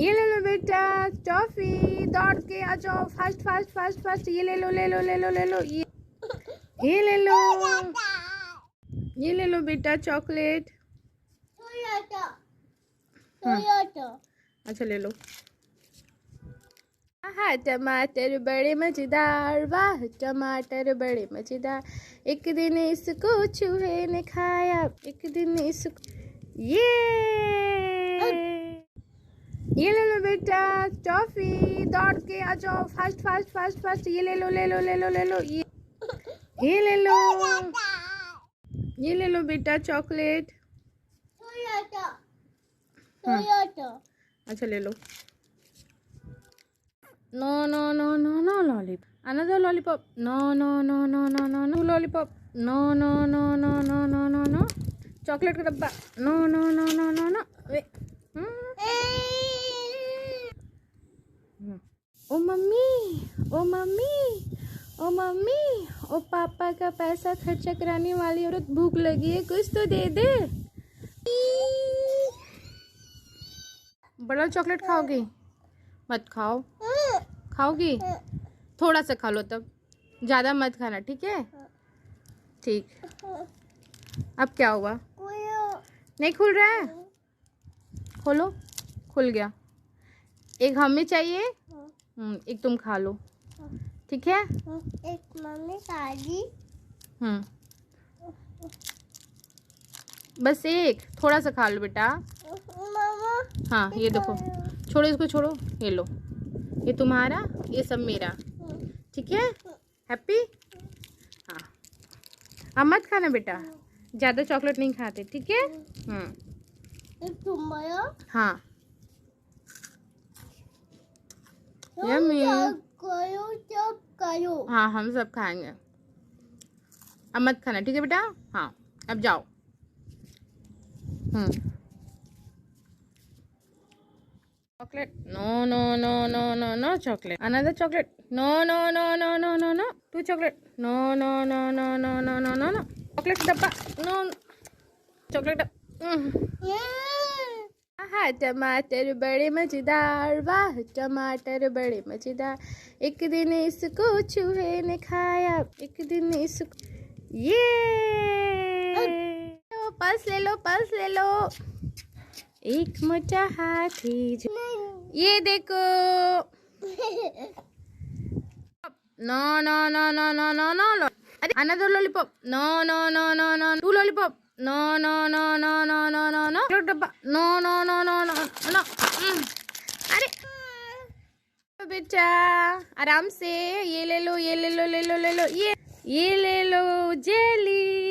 ये ले लो बेटा टॉफी, दौड़ के आ जाओ, फास्ट फास्ट फास्ट फास्ट। ये ले लो ले लो ले लो ले लो, ये ले लो, ये ले लो बेटा चॉकलेट। अच्छा ले लो। हाँ टमाटर बड़े मजेदार, वाह टमाटर बड़े मजेदार, एक दिन इसको चूहे ने खाया, एक दिन इसको। ये ले लो बेटा टॉफी, दौड़ के आ जाओ, फास्ट फास्ट फास्ट फास्ट। ये ले लो ले लो ले लो ले लो, ये ले लो, ये ले लो बेटा चॉकलेट। अच्छा ले लो। No no no no no lollipop, another lollipop, no no no no no no no lollipop, no no no no no no no no chocolate का डब्बा, no no no no no no. ओ mummy, ओ mummy, ओ mummy, ओ papa का पैसा खर्चा कराने वाली औरत, भूख लगी है, कुछ तो दे दे। बड़ा चॉकलेट खाओगी? मत खाओ। खाओगी? थोड़ा सा खा लो, तब ज़्यादा मत खाना, ठीक है? ठीक। अब क्या हुआ? नहीं खुल रहा है? खोलो। खुल गया। एक हमें चाहिए, एक तुम खा लो, ठीक है? एक मम्मी खाली। बस एक, थोड़ा सा खा लो बेटा। मामा। हाँ ये देखो, छोड़ो इसको, छोड़ो, ये लो, ये तुम्हारा, ये सब मेरा, ठीक है? हैप्पी? हाँ अब मत खाना बेटा, ज़्यादा चॉकलेट नहीं खाते, ठीक है? तुम्हारा? हाँ यम्मी। करो सब करो। हाँ हम सब खाएंगे, अब मत खाना, ठीक है बेटा? हाँ अब जाओ। Chocolate, no no no no no no chocolate, another chocolate, no no no no no no no, two chocolate, no no no no no no no no no, chocolate डब्बा, नो चॉकलेट। हाँ टमाटर बड़े मजेदार, वाह टमाटर बड़े मजेदार, एक दिन इसको चूहे ने खाया, एक दिन इसको। पल्स ले लो, पल्स ले लो। एक मोटा हाथी, ये देखो। No no no no no no no, अरे another lollipop, no no no no no, two lollipop, no no no no no no no no डब्बा, no no no no no no. अरे बेटा आराम से, ये ले लो, ये ले लो ले लो ले लो, ये ले लो जेली।